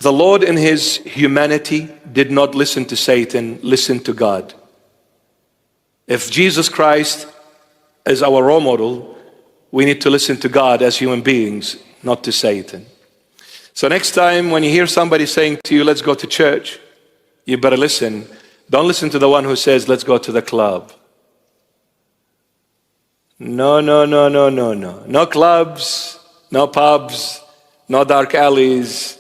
The Lord in his humanity did not listen to Satan, listened to God. If Jesus Christ is our role model, we need to listen to God as human beings, not to Satan. So next time when you hear somebody saying to you, let's go to church, you better listen. Don't listen to the one who says, let's go to the club. No, no, no, no, no, no. No clubs, no pubs, no dark alleys.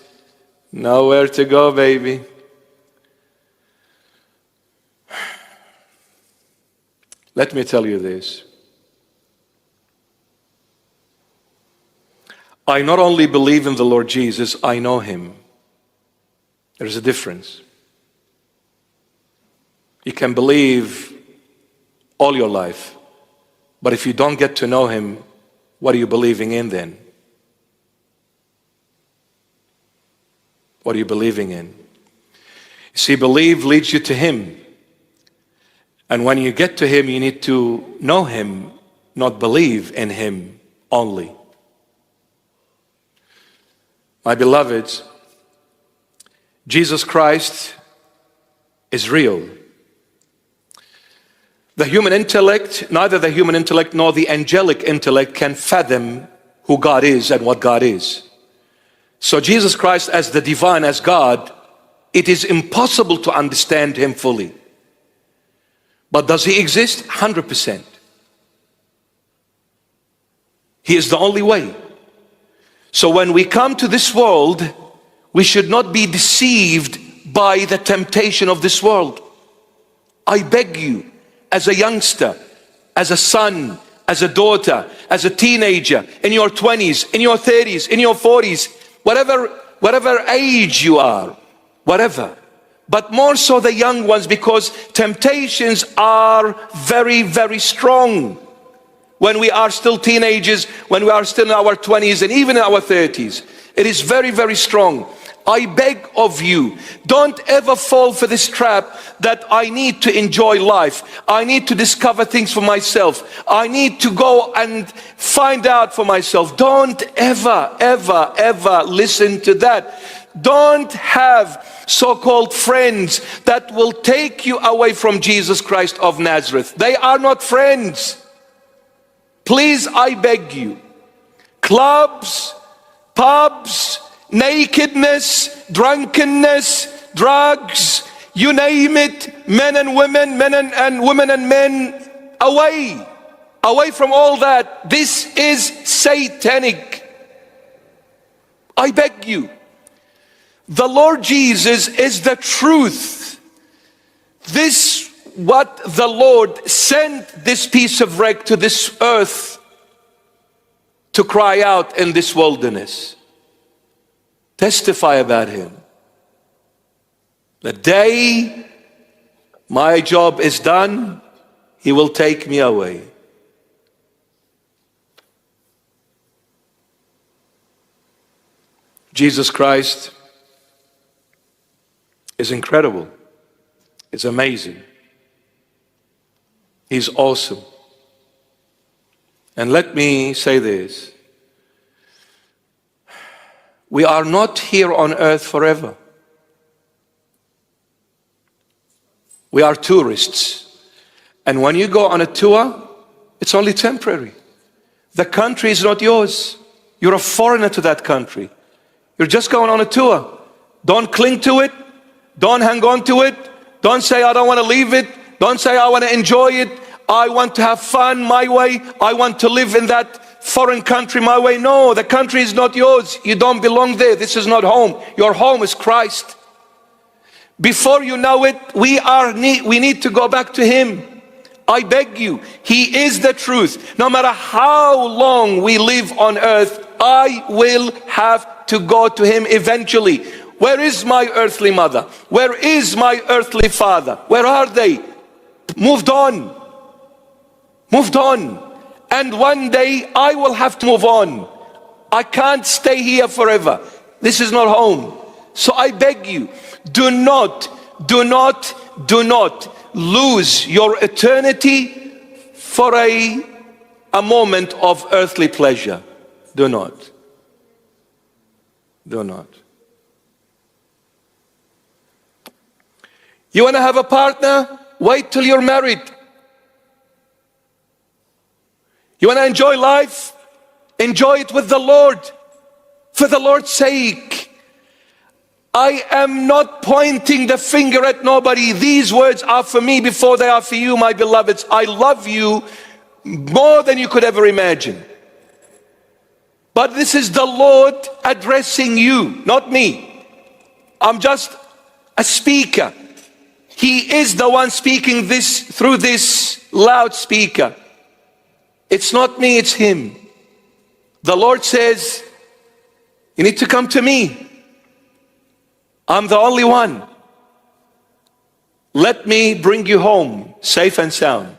Nowhere to go, baby. Let me tell you this. I not only believe in the Lord Jesus, I know him. There's a difference. You can believe all your life, but if you don't get to know him, what are you believing in then? What are you believing in? You see, believe leads you to him. And when you get to him, you need to know him, not believe in him only. My beloveds, Jesus Christ is real. The human intellect, neither the human intellect nor the angelic intellect can fathom who God is and what God is. So Jesus Christ as the divine, as God, it is impossible to understand him fully. But does he exist? 100%. He is the only way. So when we come to this world, we should not be deceived by the temptation of this world. I beg you, as a youngster, as a son, as a daughter, as a teenager, in your 20s, in your 30s, in your 40s, whatever age you are, whatever. But more so the young ones, because temptations are very, very strong. When we are still teenagers, when we are still in our 20s and even in our 30s, it is very, very strong. I beg of you, don't ever fall for this trap that I need to enjoy life. I need to discover things for myself. I need to go and find out for myself. Don't ever, ever, ever listen to that. Don't have so-called friends that will take you away from Jesus Christ of Nazareth. They are not friends. Please, I beg you. Clubs, pubs, nakedness, drunkenness, drugs, you name it, men and women, and women and men, away from all that. This is satanic. I beg you. The Lord Jesus is the truth. This, what the Lord sent this piece of wreck to this earth to cry out in this wilderness. Testify about him. The day my job is done, he will take me away. Jesus Christ is incredible. It's amazing. He's awesome. And let me say this. We are not here on earth forever. We are tourists. And when you go on a tour, it's only temporary. The country is not yours. You're a foreigner to that country. You're just going on a tour. Don't cling to it. Don't hang on to it. Don't say, I don't want to leave it. Don't say, I want to enjoy it. I want to have fun my way. I want to live in that foreign country my way. No, the country is not yours. You don't belong there. This is not home. Your home is Christ. Before you know it, we need to go back to him. I beg you. He is the truth. No matter how long we live on earth, I will have to go to him eventually. Where is my earthly mother? Where is my earthly father? Where are they? Moved on. Moved on. And one day I will have to move on. I can't stay here forever. This is not home. So I beg you, do not lose your eternity for a moment of earthly pleasure. Do not. You want to have a partner? Wait till you're married. You want to enjoy life? Enjoy it with the Lord. For the Lord's sake. I am not pointing the finger at nobody. These words are for me before they are for you, my beloveds. I love you more than you could ever imagine. But this is the Lord addressing you, not me. I'm just a speaker. He is the one speaking this through this loudspeaker. It's not me, it's Him. The Lord says, you need to come to me. I'm the only one. Let me bring you home safe and sound.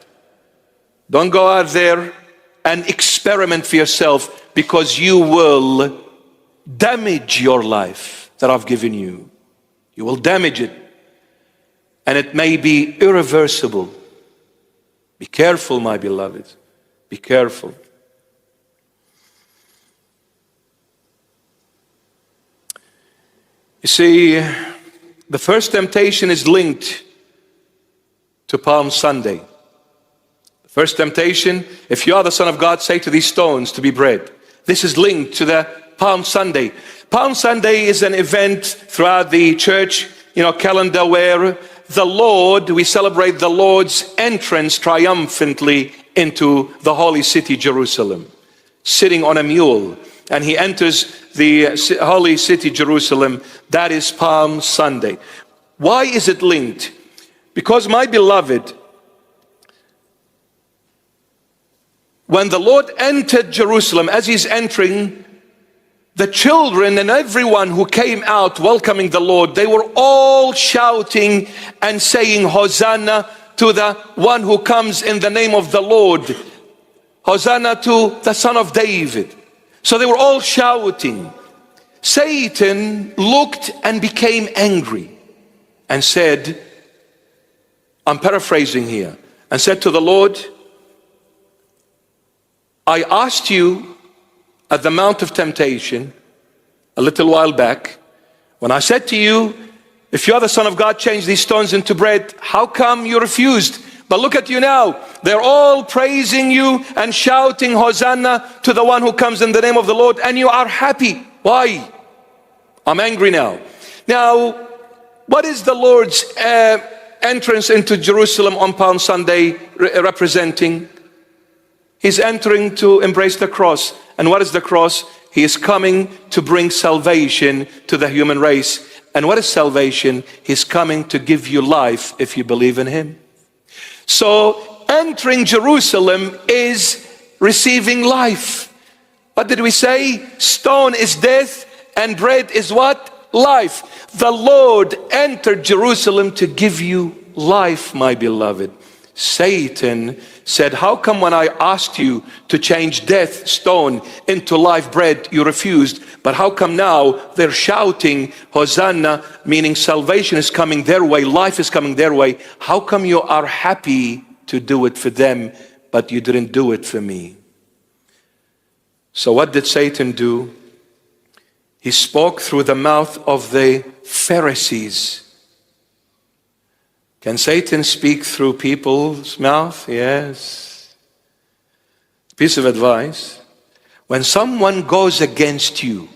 Don't go out there and experiment for yourself, because you will damage your life that I've given you. You will damage it, and it may be irreversible. Be careful, my beloved. Be careful. You see, the first temptation is linked to Palm Sunday. The first temptation, if you are the Son of God, say to these stones to be bread. This is linked to the Palm Sunday. Palm Sunday is an event throughout the church, calendar where the Lord, we celebrate the Lord's entrance triumphantly into the holy city, Jerusalem, sitting on a mule. And He enters the holy city, Jerusalem. That is Palm Sunday. Why is it linked? Because, my beloved, when the Lord entered Jerusalem, as He's entering, the children and everyone who came out welcoming the Lord, they were all shouting and saying, Hosanna to the one who comes in the name of the Lord. Hosanna to the Son of David. So they were all shouting. Satan looked and became angry and said, I'm paraphrasing here, and said to the Lord, I asked you at the Mount of Temptation a little while back, when I said to you, if you are the Son of God, change these stones into bread. How come you refused? But look at you now. They're all praising you and shouting Hosanna to the one who comes in the name of the Lord, and you are happy. Why? I'm angry now. Now, what is the Lord's entrance into Jerusalem on Palm Sunday representing? He's entering to embrace the cross. And what is the cross? He is coming to bring salvation to the human race. And what is salvation? He's coming to give you life if you believe in Him. So entering Jerusalem is receiving life. What did we say? Stone is death and bread is what? Life. The Lord entered Jerusalem to give you life, my beloved. Satan said, how come when I asked you to change death stone into life bread, you refused? But how come now they're shouting Hosanna, meaning salvation is coming their way, life is coming their way. How come you are happy to do it for them, but you didn't do it for me? So what did Satan do? He spoke through the mouth of the Pharisees. Can Satan speak through people's mouth? Yes. Piece of advice. When someone goes against you,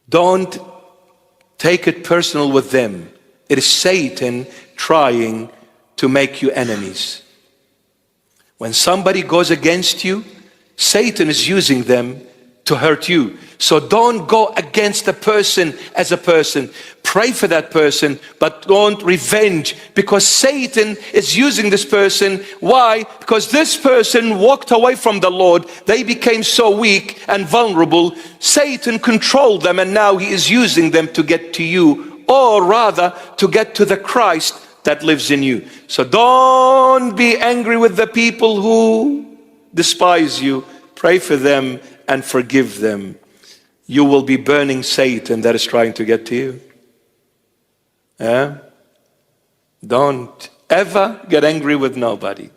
don't take it personal with them. It is Satan trying to make you enemies. When somebody goes against you, Satan is using them to hurt you. So don't go against a person as a person. Pray for that person, but don't revenge, because Satan is using this person. Why? Because this person walked away from the Lord. They became so weak and vulnerable. Satan controlled them, and now he is using them to get to you, or rather to get to the Christ that lives in you. So don't be angry with the people who despise you. Pray for them and forgive them. You will be burning Satan that is trying to get to you. Yeah? Don't ever get angry with nobody.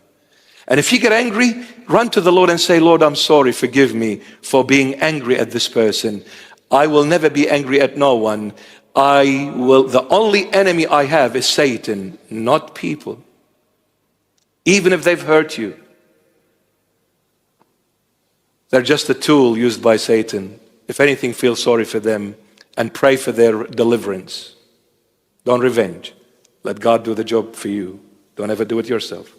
And if you get angry, run to the Lord and say, Lord, I'm sorry, forgive me for being angry at this person. I will never be angry at no one. the only enemy I have is Satan, not people. Even if they've hurt you, they're just a tool used by Satan. If anything, feel sorry for them and pray for their deliverance. Don't revenge. Let God do the job for you. Don't ever do it yourself.